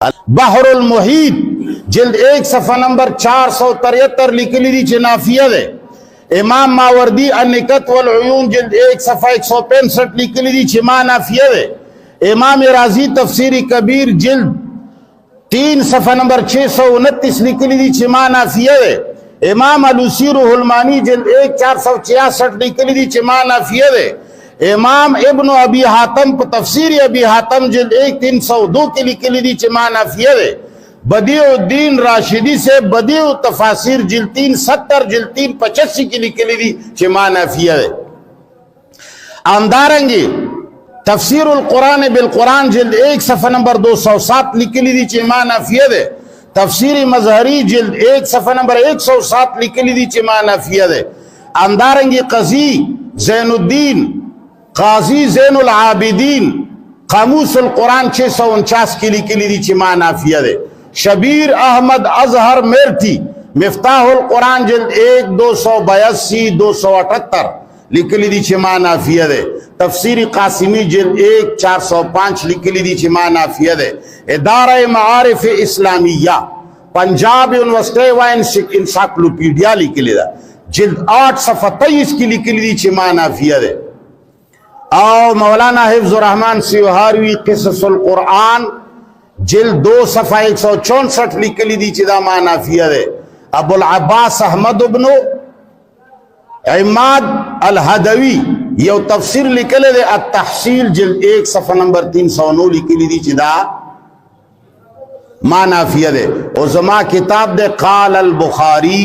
बहर المحیط جلد 1 صفحہ نمبر 473 लिखली दी नाफिया है। इमाम मावर्दी अन्निकत वल उयून जल्द 1 صفحہ 165 लिखली दी नाफिया है। इमाम राजी तफसीरी कबीर जल्द 3 صفحہ नंबर 629 लिखली दी नाफिया है। इमाम अलूसी रुहुलमानी जल्द 1 466 लिखली दी नाफिया है। इमाम इब्न अबी हातम को तफसीर अबी हातम जिल्द 1 302 के लिखली दी नाफिया है। बदीउद्दीन राशिदी से बदीउ तफासिर जिल्द 370 जिल्द 385 की लिखली दी नाफिया है। आमदारंगी तफसीरुल कुरान बिल कुरान जिल्द 1 सफ़ा नंबर 207 लिखली दी नाफिया है। तफसीर मजहरी जिल्द 1 सफ़ा नंबर 107 लिखली दी नाफिया है। आमदारंगी कजी ज़ैनुद्दीन काजी ज़ैनुल आबिदीन कामूसुल कुरान 649 की लिखली दी नाफिया है। शबीर अहमद अजहर मेरठी मिफ्ताहुल कुरान जिल्द 1 282 278 लिखली दी नाफिया है। तफसीर कासिमी जिल्द 1 405 लिखली दी नाफिया है। इदारा मारिफ इस्लामिया पंजाब यूनिवर्सिटी व इंसाइक्लोपीडिया लिखली दा जिल्द 8 सफ़ा 23 की लिखली दी नाफिया है। और मौलाना हिफ्जुर रहमान सिवहारवी क़िससुल कुरान जिल्द 2 सफ़ा 164 लिखली दी नाफिया है। अबुल अब्बास अहमद इब्न इमाद अल हदवी ये तफसीर लिखले दे अत-तहसील जिल्द 1 सफ़ा नंबर 309 लिखली दी नाफिया है। और जमा किताब दे क़ाल अल बुखारी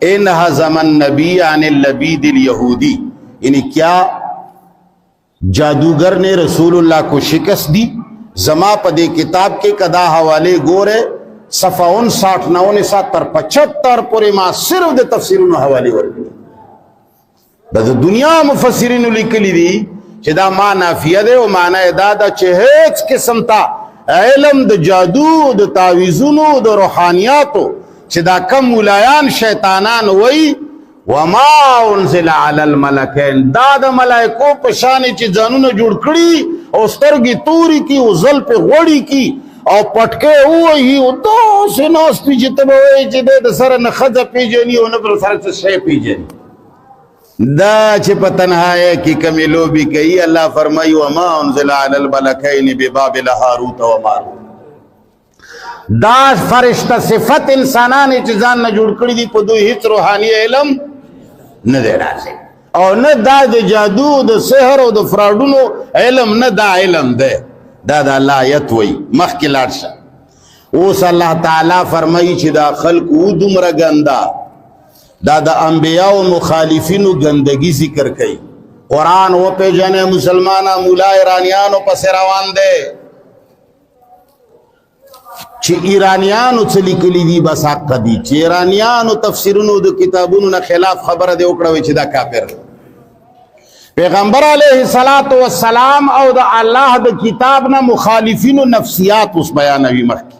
इन हज़मन नबी अनिल लबीदिल यहूदी यानी क्या जादूगर ने रसूलुल्लाह को शिकस्त दी। जमा पदे किताब के कदा हवाले गोरे सफ़ा 59 79 75 पूरे मां सिर्फ दे तफसीर हवाले वर्गी दुनिया मुफस्सिरीन लिखली दी चिदा मा नाफिया दे ओ माना दादा चेहेच किस्म ता इल्म द जादू द तावीजुनो द रूहानियातो चिदा कम मुलायान शैतानान वही वमा उनज़िला अलल मलकैन दादा मलाइको पशाने ची जानून जुड़ कड़ी और स्तरगी तूरी की उजल पे गोड़ी की और पटके वही उतो से नौस्ती जितने वही जिदे दसर नखज़ पीजनी उन पर सर से शे पीजनी दा छिप तन्हाए की कमी लोबी कही अल्लाह फरमाई वमा उनज़िला अलल मलकैन बिबाबिल हारूत व मारूत दास फरिश्ता सिफत इंसाना ने जान न जुड़ कड़ी दी पदू हित रूहानी इल्म न देना से और न दा दे जादू द सहर और द फ्रॉडुनो इल्म न दा इल्म दे दादा अल्लाह यत वही मख के लाडशा उस अल्लाह ताला फरमाई छिदा खल्क उदुमर गंदा दादा अंबिया व मुखालिफिन गंदगी जिक्र कई कुरान वो पे जाने मुसलमाना मुला ईरानियानो पसे रवान दे ची ईरानियानो से लिखली दी बस आकदी ची ईरानियानो तफसीरुनो द किताबुनो ना खिलाफ खबर दे उकड़ा वे दा काफिर पैगंबर अलैहिस्सलातु वस्सलाम और द अल्लाह द किताब ना मुखालिफिनो नफ्सियात उस बयान अभी मखी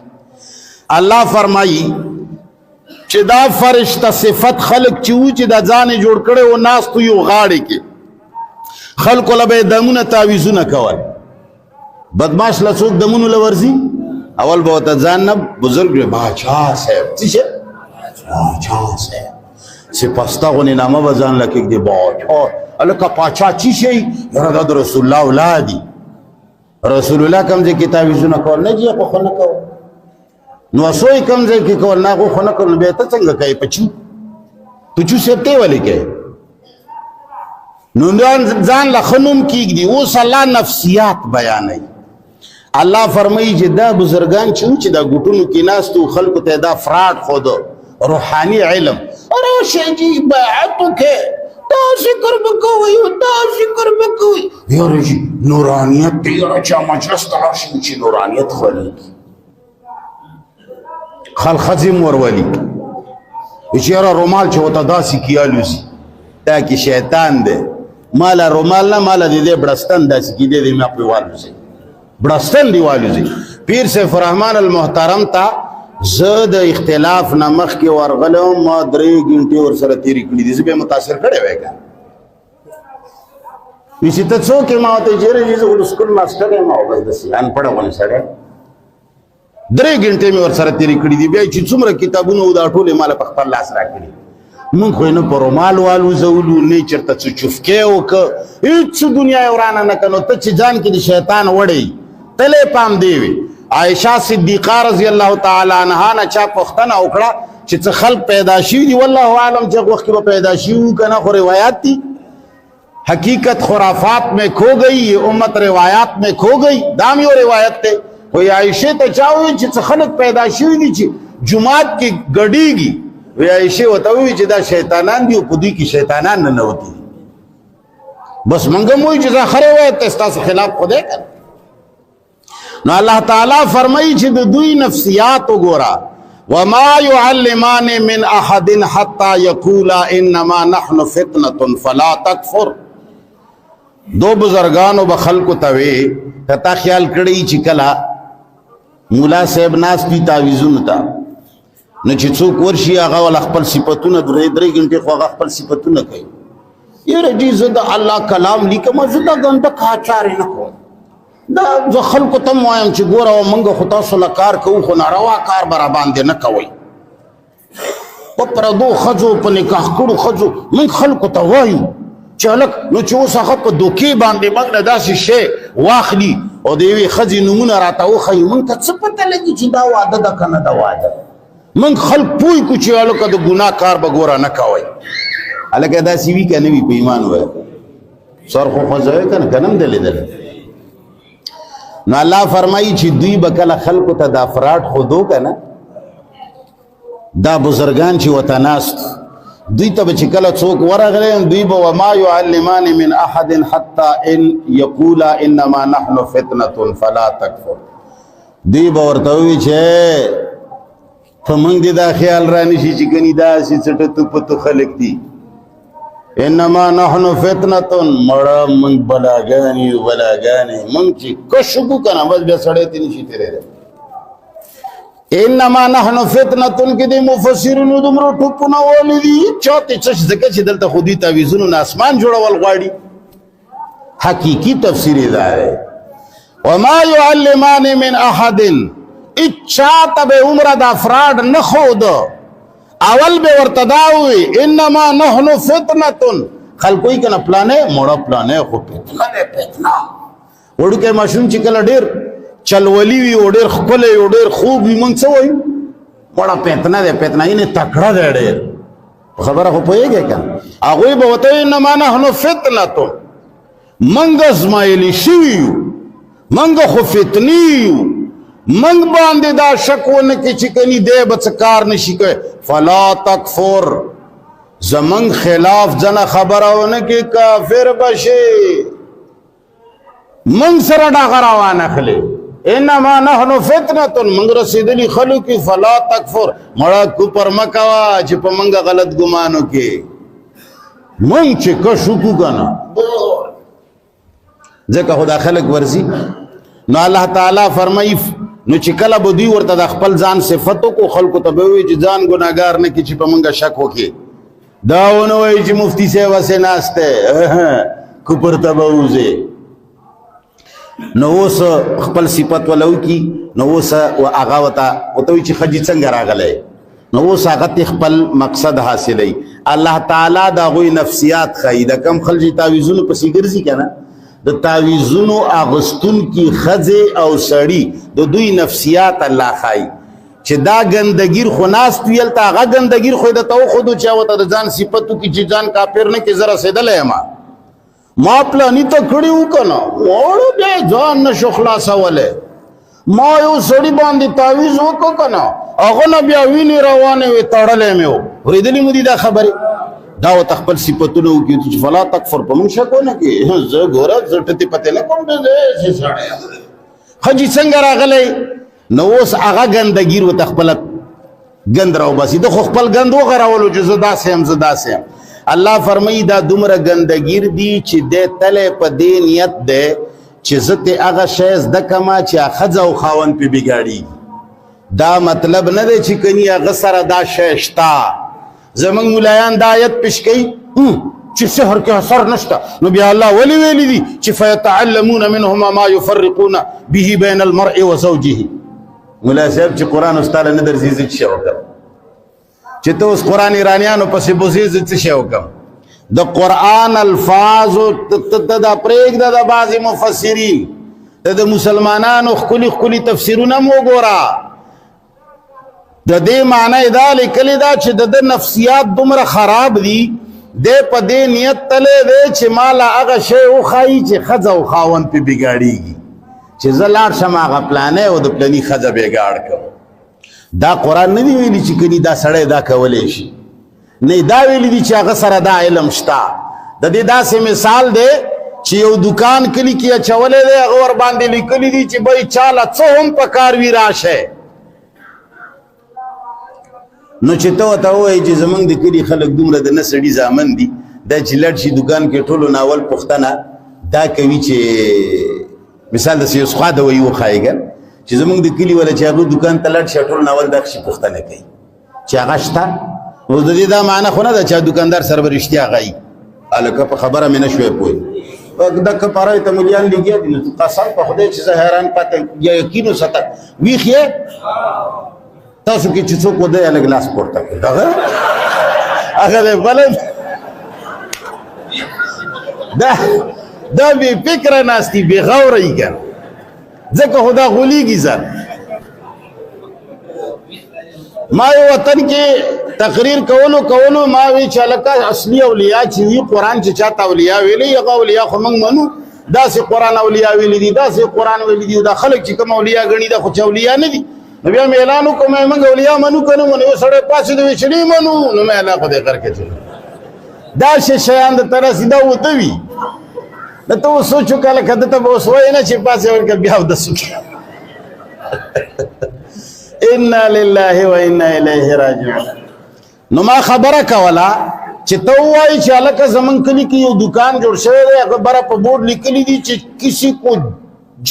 अल्लाह फरमाई चिदा फरिश्ता सिफत खल्क चू चिदा जाने जोड़ करे वो नास तु यो गाड़ी के खल्क लबे दमुन तावीजुन कवल बदमाश लसुक दमुन लवर्जी अवल बहुत जानब बुजुर्ग बादशाह साहब ठीक है बादशाह साहब से पस्ता को नामा बजान लके दे बादशाह अल्लाह का पाचा चीशे यार दाद रसूलुल्लाह औलादी रसूलुल्लाह कम जे किताब सुना को न जी को खन को नो सोई कम जे की को ना को खन को बे त संग कई पछु सेते वाले के नो जान लखनुम की दी वो सल्ला नफ्सियात बयान है। अल्लाह फरमाई जिदा बुजुर्गान चूच दा गुटुन की नास तू खल्क तेदा फ्राड खुद रूहानी इल्म अरे शेजी बातों के ता जिक्र बकोई ता जिक्र बकोई यार जी नूरानियत तेरा चा मजलिस तलाशी ची नूरानियत खली खल खजिम वरवली इशारा रुमाल छोटा दासी किया लूसी ताकि शैतान दे माला रुमाल ना माला दे बड़स्तन दासी की दे मैं अपने वालों से बड़स्तन दीवाली से पीर से फरहमान अल मोहतरम था ज़द इख्तिलाफ नमक के वरगलों मादरे गिनती और सरतीरी कड़ी दिस पे मुतासिर करे हुए इसी तत्सों के माँ तो जेरे जिसे स्कूल मास्टर है माँ बस दसी अनपढ़ वाले सड़े 3 غنټې مې ورسره تېرې کړي دي. بیا چې څومره کتابونه و دا ټول یې ماله په خپل لاس راکړي. مونږ خو یې نه په رومال والوځولو نه یې چېرته څه چفکې وکړه، هېڅ دنیا یې ورانه نه کړه. نو ته چې ځان کې د شیطان وړی تلې پام دی وي. عایشه صدیقه رضی الله تعالی عنها نه چا پوښتنه وکړه چې څه خلق پیدا شوي دي. والله اعلم چې وخت کې به پیدا شوي وو که نه، خو روایات دي. حقیقت خرافات میں کھو گئی، یہ امت روایات میں کھو گئی. دام یو روایت تے کوئی عائشہ ته چاوي چې خلق پیدا شوي دي چې جمعات کې ګډيږي. وی عائشہ وته وی چې دا شیطانان دي او په دوی کې شیطانان نه نوتی. بس منګم وی چې دا خره وای ته ستاسو خلاف خدای کړ. نو الله تعالی فرمایي چې د دوی نفسیات وګورا. وما يعلمان من احد حتى يقولا انما نحن فتنه فلا تكفر. دو بزرگانو بخلقو توی کتا خیال کړی چې کلا مولا صاحب ناس دی تعویذونو ته نو چې څوک ورشي هغه ول خپل صفاتونه 3 غنټې خو هغه خپل صفاتونه کوي. یره دې زه د الله کلام لیکم، زه دا غنټه کاچار نه کوم. دا زه خلقو ته وایم چې ګوره موږ خو تاسو له کار کوو، خو ناروا کار به را باندې نه کوئ. په پردو ښځو په نکاح کړو ښځو موږ خلقو ته وایو چې هلک نو چې اوس هغه په دوکې باندې موږ نه داسې شی واخلي او د یوې ښځې نومونه راته وښیي، موږ ته څه پته لګي چې دا واده ده که نه ده واده. موږ خلق پوه کړو چې هلکه د ګناه کار به ګوره نه کوئ. هلکه داسې وي که نه وي په ایمان وایه سر خو خوځوی که نه که نه هم ده لیدلی. نو الله فرمایي چې دوی به کله خلکو ته دا فراډ ښودو که نه، دا بزرګان چې ورته ناست دوی ته به چې کله څوک ورغلی دوی به وما يعلمان من احد حتى ان یقولا انما نحن فتنه فلا تکفر. دوی به ورته ووایي چې په موږ دې دا خیال رانشي چې کني داسې څټه توپتو خلک دي. انما نحن فتنه مړه موږ بلاګانې یو بلاګانې موږ چې کش وکړو که نه بس بیا سړی ته نشي تېرېدی. انما نحن فتنه کې د مفسرینو دومره ټوپونه وهلي دي چاته څه ځکه چې دلته خو دوی تعویذونو نه اسمان جوړول غواړي. حقیقي تفسیر یې دا دی وما يعلمان من احد. اچاته به عمره د افراد نه ښود، اول به ورته دا ووایي انما نحن فتنه. خلکو یې که نه پلانې مړه پلانې خو فتنه دی فتنه. وړوکی ماشوم چې کله ډېر چلولی وي او ډېر ښکلی وي او ډېر خوب وي موږ څه وایو مړه پیتنه دی پیتنه یعنې تکړه دی ډېر. خبره خو پوهېږئ که نه. هغوی به ورته وایي انما نحن فتنه موږ ازمایلي شوي یو، موږ خو فتنې یو، موږ باندې دا شک ونه کړي چې کني دی به څه کار نه شي کوی. فلا تکفر زموږ خلاف ځنه خبره ونه کړي کافر به شي، موږ سره ډاغه راوانخلې. انما نحن فتنه موږ رسېدلي خلکو کې فلا تکفر مړه کفر مه کوه چې په موږ غلط ګمان وکړې. موږ چې کش وکړو که نه ځکه خو دا خلک ورځي. نو الله تعالی فرمایي نو چې کله به دوی ورته د خپل ځان صفت وکړو خلکو ته به ووایي چې ځان ګناهګار نه کړي چې په موږ شک وکړي. دا ونه وایي چې مفتي صاحب هسې ناست دی کفر ته به وځې. نو اوس خپل صفت ولو کی نو اوس هغه ورته وایي چې ښځې څنګه راغلی. نو اوس هغه ته خپل مقصد حاصلوي. الله تعالی د هغوی نفسیات ښایي. د کم خلک چې تعویذونو پسې ګرځي که نه د تعویذونو اغوستونکي ښځې او سړي د دوی نفسیات الله ښایي چې دا ګندګیر خو ناست وي هلته هغه ګندګیر خو یې درته وښودو چې هغه ته د ځان صفت وکړي چې ځان کافر نه کړي زه رسېدلی یم ما پلاني ته کړي وو که نه واړو بیا یې ځان نه شو خلاصولی. ما یو سړي باندې تعویذ وکړو که نه هغه نه بیا وینې روانې وې تړلی مې و. اورېدلې مو دي دا خبرې؟ دا ورته خپل صفتونه وکړي چې فلا تکفر په موږ شک ونه کړي. زه ګوره زه ټتې پتې نه کوم داسې سړی یم. ښځې څنګه راغلی نو اوس هغه ګندګیر ورته خپله ګند راوباسي. ده خو خپل ګند وغورولو چې زه داسې یم زه داسې یم. الله فرمایي دا دومره ګندګیر دي چې دی تلی په دې نیت دی چې زه ترې هغه شی زده کړمه چې ښځه او خاوند پرې بګاړېږي. دا مطلب نه دی چې کني هغه سره دا شی شته. زمونږ ملایان دا آیت پیش کوي چې سحر کې اثر نشته. نو بیا الله ولې ویلي دي چې فیتعلمون منهما ما یفرقون به بین المرء و زوجه. مولا صاحب چې قرآن استاله نه درځي زه څه وکړم چې ته اوس قرآن ایرانیانو پسې بوځې زه څه وکړم د قرآن الفاظو ته دا پرېږده د بعضې مفسرین ته د مسلمانانو ښکلي ښکلي تفسیرونه م وګوره د دې معنی دا لیکلې ده چې د ده نفسیات دومره خراب دي دی په دې نیت تلی دی چې ما له هغه شی وښایي چې ښځه او خاوند پې بګاړېږي چې زه لاړ شم هغه پلانی او د پلني ښځه بېګاړ کړم دا قرآن نه دی ویلي چې کني دا سړی دا کولی شي نه دا ویلي دي چې هغه سره دا علم شته د دې داسې مثال دی چې یو دکان کلي کې اچولی دی هغه ورباندې لیکلي دي چې بی چاله څه هم په کار وي راشئ نو چې ته ورته ووایې چې زمونږ د کلي خلک دومره د نه سړي زامن دي دا چې لټ شي دکان کې ټولو ناول پوښتنه دا کوي چې مثال داسې یو خوا د وایي وښایي که چې زمونږ د کلي والا چې هغه دکان ته لټ شي ټول ناول دغه شي پوښتنه کوي چې هغه شته اوس د دې دا معنی خو نه ده چې دکاندار سره به رښتیا غایي هلکه په خبره مې نه شوی پوه دکه پاره ته ملیان لګیا دي نو قسم په خدای چې زه حیران پاتې یقین وساته ویښ یې تاسو کې چې څوک ودی هلک لاس پورته کړي دغه هغه دی بلد دا بې فکره ناستي بې غوره یي که ځکه خو دا غولیږي ځان ما یو وطن کې تقریر کولو ما وی چې هلکه اصلي اولیاء چې وي قرآن چې چاته اولیاء ویلی هغه اولیاء خو موږ منو داسې قرآن اولیاء ویلی دي داسې قرآن ویلی دي دا خلک چې کوم اولیاء ګڼي دا خو چې اولیاء نه دي نو بیا مې اعلان وکړو موږ اولیاء منو که نه منو یو سړی پاڅېد وایي چې نه منو نو مې اعلان خو دې غر کې چلو داسې شیان د ته راسي دا ورته وي نو ته اوس سوچ وکړه لکه ده ته به اوس وایې نه چې پاسې ورکړه بیا اودس وکړه انا لله و انا الیه راجعون نو ما خبره کوله چې ته ووایې چې هلکه زمونږ کلي کې یو دکان جوړ شوی دی هغه بره په بورډ لیکلي دي چې کسی کو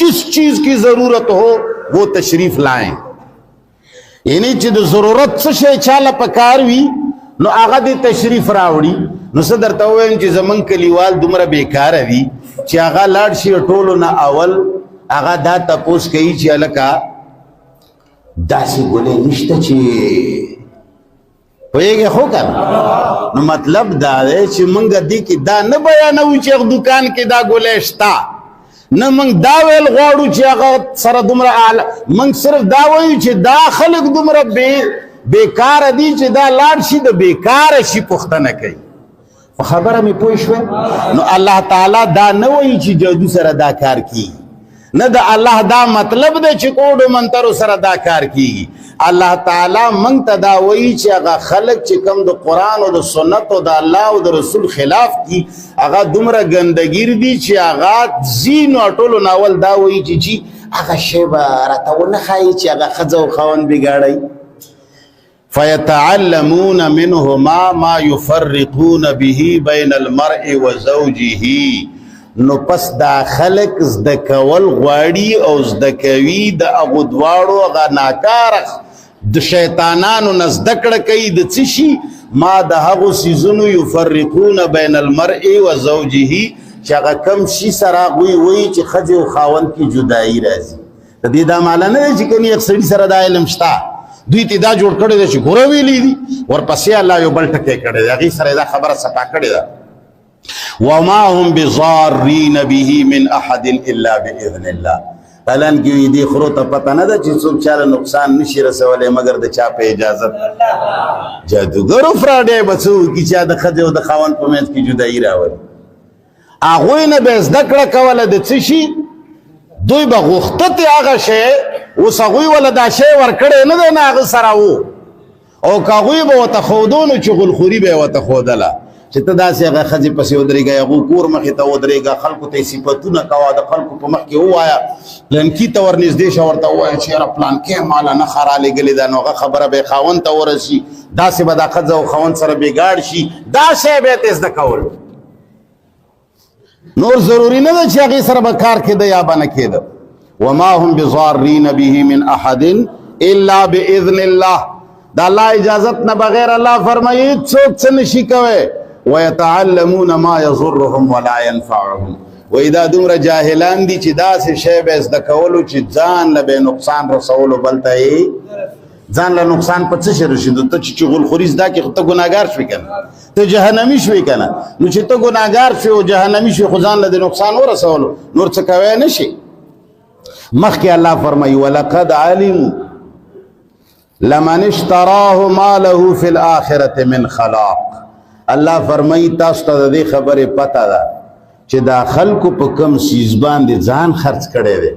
جس چیز کی ضرورت ہو وہ تشریف لائیں یعنی چې د ضرورت څه شی چاله په کار وي نو هغه دې تشریف راوړي نو څه درته ووایم چې زمونږ کلیوال دومره بېکاره دي چې هغه لاړ شي ټولو نه اول هغه دا تپوس کوي چې هلکه داسې ګولۍ نشته چې پوهېږې خو که نو مطلب دا دی چې موږ دې کې دا نه بیانوو چې هغه دکان کې دا ګولۍ شته نه موږ دا ویل غواړو چې هغه سره دومره موږ صرف دا وایو چې دا خلک دومره بېکاره دي چې دا لاړ شي د بېکاره شي پوښتنه کوي په خبره مې پوه شوې نو الله تعالی دا نه وایي چې جادو سره دا کار کیږي نه د الله دا مطلب دی چې کوډو منترو سره دا کار کیږي الله تعالی موږ ته دا وایي چې هغه خلک چې کوم د قرآن او د سنت او د الله او د رسول خلاف دي هغه دومره ګندګیر دي چې هغه ځینو ټولو ناول دا وایي چې هغه شی به راته ونه ښایي چې هغه ښځه او خاوند بګاړئ فیتعلمون منهما ما یفرقون به بین المرء وزوجه نو پس دا خلق زده کول غواړي او زده کوي د هغو دواړو هغه ناکاره د شیطانانو نه زده کړه کوي د څه شي ما د هغو څیزونو یفرقون بین المرء وزوجه چې هغه کم شي سره هغوی وایي چې ښځې او خاوند کې جدایي راځي د دې دا معنا نه دی چې کني یک سړي سره دا علم شته دوی ته دا جوړ کړی دی چې ګوره ویلي دي ورپسې الله یو بل ټکی کړی دی هغې سره دا خبره صفا کړې ده وما هم بضارین به من احد الا باذن الله الان کې دې خرو ته پته نه ده چې څوک چاله نقصان نشي رسولی مګر د چا په اجازت جادوګرو فراډی به څه وکړي چې د ښځې او د خاوند په منځ کې جدایي راولي هغوی نه به یې زده کړه کوله د څه شي دوی به غوښته هغه شی اوس هغوی وله دا شی ورکړی نه دی نه هغه سره و او که هغوی به ورته ښودو نو چې غلخوري به یې ورته ښودله چې ته داسې هغه ښځې پسې ودرېږه هغو کور مخې ته ودرېږه خلکو ته یې صفتونه کوه د خلکو په مخ کې ووایه پلانکي ته ورنږدې شه ورته ووایه چې یاره پلانکۍ ماله نښه رالېږلې ده نو هغه خبره به یې خاوند ته ورسي داسې به دا ښځه او خاوند سره بېګاړ شي دا شی به یې ته زده کول نور ضروري نه ده چې هغې سره به کار کېده یا به نه کېده وما هم بضارین به من احد الا باذن الله دا الله اجازت نه بغیر الله فرمایي څوک څه نشي کوی ويتعلمون ما يضرهم ولا ينفعهم وای دا دومره جاهلان دي چې داسې شی به زده کولو چې ځان له به نقصان رسولو بل ته یې ځان له نقصان په څه شي رسېدو. ته چې چغلخوري زده کړې ته ګناهګار شوې که نه، ته جهنمي شوې که نه. نو چې ته ګناهګار شوې او جهنمي شوې خو ځان له د نقصان ورسولو نور څه کوی نه شي. مخکې الله فرمایي ولقد علموا لمن اشتراه ما له فی الآخرة من خلاق. الله فرمایي تاسو ته د دې خبرې پته ده چې دا خلکو په کم سیز باندې ځان خرڅ کړی دی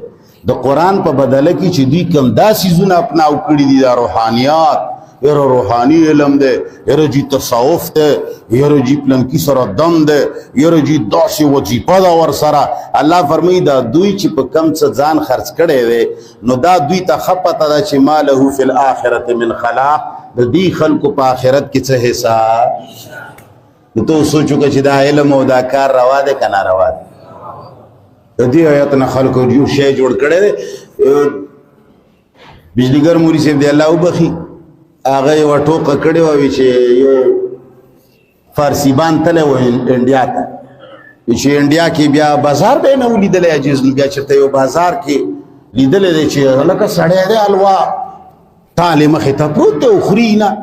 د قرآن په بدله کې چې دوی کم دا سیزونه اپناو کړي دي، دا روحانیات، یره روحاني علم دی، یره جی تصوف دی، یره جی پلنکی سره دم دی، یره جی داسې وظیفه ده ورسره. الله فرمایي دا دوی چې په کم څه ځان خرڅ کړی دی نو دا دوی ته ښه پته ده چې ما له فی الآخرة من خلاق، د دې خلکو په آخرت کې څه حصه. نو ته سوچو که چې دا علم او دا کار روا دی که ناروا دی. د دې آیات نه خلکو یو شی جوړ کړی دی. بجلیګر مولوي صاحب دی الله وبخي، هغه یوه ټوکه کړې وه چې یو فارسیبان تللی و انډیا ته، چې انډیا کې بیا بازار به یې نه و لیدلی عجیز، بیا چېرته یو بازار کې لیدلی دی چې هلکه سړی دی حلوا تالې مخې ته پروت دی او خوري نه.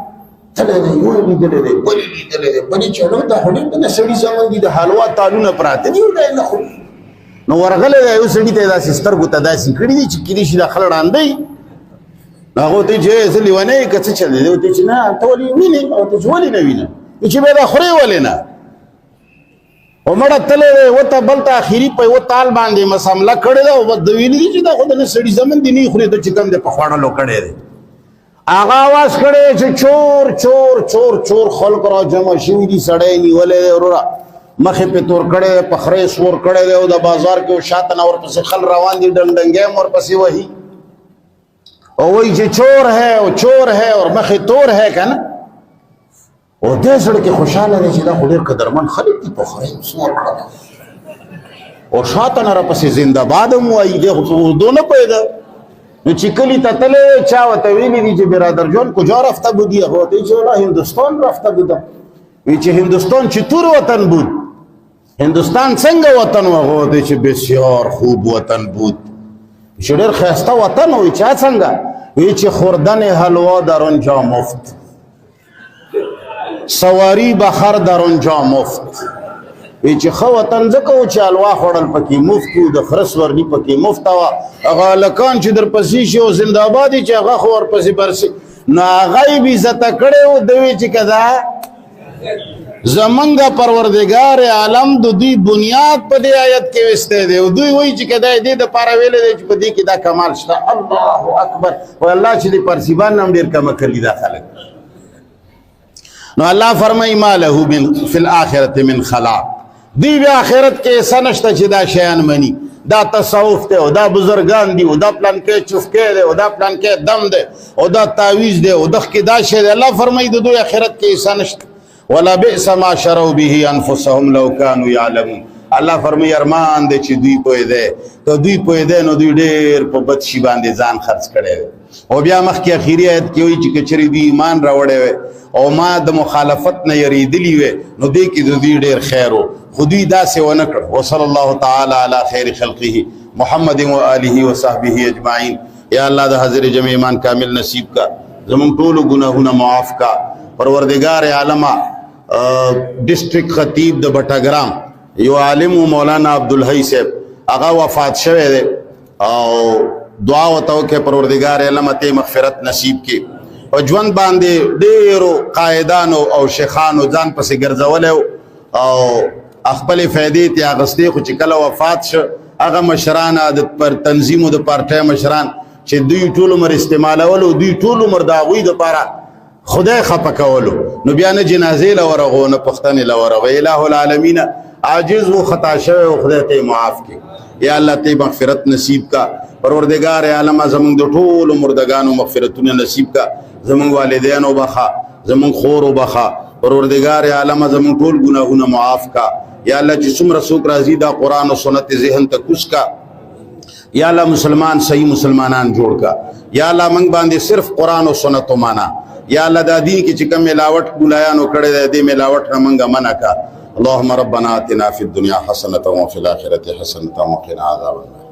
تللی دی یو لیدلی دی بلې لیدلی دی بلې چې هلک دا خو ډېر د سړي زامن دي د حلوا تالونه پراته دي دی نه خوري. نو ورغلی دی یو سړي ته یې داسې سترګو ته داسې کړي دي چې کېدای شي دا خله ړانده نو هغه ورته چې زه لیونی یې که څه چل دی؟ ورته چې نه ته ولې وینې؟ ورته چې ولې نه وینم؟ چې بیا دا خورې ولې نه؟ او مړه تللی دی ورته بل ته اخري په یوه تال باندې مسامله کړې ده او د ویلي دي چې دا خو د نه سړي زمن دي نه خوري، ته چې کوم دی په خوړلو کړی دی. هغه اواز کړی چې چور چور چور چور خلک را جمع شوي دي، سړی نیولی دی وروره مخې پې تور کړی دی، په خرې سور کړی دی او د بازار کې شاته نه ورپسې خل روان دي، ډنګ هم ورپسې وهي او وایي چې چور ہے او چور ہے اور مخې تور ہے که نه. او دې زړه کې خوشحاله دی چې دا خو ډېر قدرمن خلک دي، په خرې سور کړی او شاته نه راپسې زنده باد هم وایي، دی خو اردو نه پوهېده. نو چې کلی ته تللی چا ورته ویلي دي چې برادر جان کجا رفته بودی؟ هغه ورته وایي چې والله هندوستان رفته بودم. وایي چې هندوستان چطور وطن بود؟ هندوستان څنګه وطن و؟ هغه ورته وایي چې بسیار خوب وطن بود، چې ډېر ښایسته وطن و. وایي چې څنګه؟ وایي چې خوردن حلوا در آنجا مفت، سواری بخر در آنجا مفت. وی چې ښه وطن ځکه و چې حلوا خوړل پکې مفت و، د خره سورلي پکې مفته وه. هغه هلکان چې درپسې شي او زنده آباد چې هغه خو ورپسې برسي، نو هغه یې بې عزته کړی و. ده وی چې که دا زمونږ پروردګار عالم د دوی بنیاد په دې آیت کې وستی دی او دوی وایي چې که دا یې دې دپاره ویلی دی چې په دې کې دا کمال شته. الله اکبر. و الله چې د پرسیبان هم ډېر کمه کړي دا خلک. نو الله فرمایي ما له فی الآخرة من خلاق. دی بیا آخرت کې ایسا نشته چې دا شیان مني، دا تصوف دی او دا بزرگان دی او دا پلانکې چفکې دی او دا پلانکې دم دی او دا تعویز دی او دغه کې دا شی دی. الله فرمایي د دوی آخرت کې ایسا نشته. ولا بئس ما شروا به انفسهم لو كانوا يعلمون. الله فرمایي ارمان دی چې دوی پوهېدی، که دوی پوهېدی نو دوی ډېر په بد شي باندې ځان خرڅ کړی دی. او بیا مخکې اخري آیت کې وایي چې که چېرې دوی ایمان راوړی وی او ما د مخالفت نه یریدلی وی نو دې کې د دوی ډېر خیر و، خو دوی داسې ونه کړ. وصلی الله تعالی علی خیر خلقه محمد و آله و صحبه اجمعین. یا الله د حاضر جمع ایمان کامل نصیب کا، زمونږ ټولو ګناهونه معاف کا. پروردگار عالمه ډسټرک خطیب د بټګرام یو عالم و مولانا عبدالحی صاحب، هغه وفات شوی دی او دعا ورته وکړئ پروردگار عالمه ته مغفرت نصیب کړي. په ژوند باندې ډېرو قائدانو او شیخانو ځان پسې ګرځولی او خپلې فایدې ترې اخیستې، خو چې کله وفات شو هغه مشران د تنظیمو د پارټۍ مشران چې دوی ټول عمر استعمالولو، دوی ټول عمر د هغوی دپاره خدای خفه کولو، نو بیا نه جنازې له ورغو نه پوښتنې له ورغو. الہ العالمین عاجز و خطا شوی و خدای ته معاف کړي. یا الله ته مغفرت نصیب کا. پروردگار عالمه زمونږ د ټولو مردگانو مغفرتونه نصیب کا. زمونږ والدینو بخا، زمونږ خورو بخا. پروردگار عالمه زمونږ ټول ګناهونه معاف کا. یا الله چې څومره څوک راځي دا قرآن او سنت ذهن ته کوز کا. یا الله مسلمان صحیح مسلمانان جوړ کا. یا الله موږ باندې صرف قرآن او سنت ومانا. یا الله دا دین کې چې کوم ملاوټ ګولایانو کړی دی دې ملاوټ نه موږ منع کا. اللهم ربنا آتنا في الدنيا حسنة وفي الآخرة حسنة وقنا عذاب النار.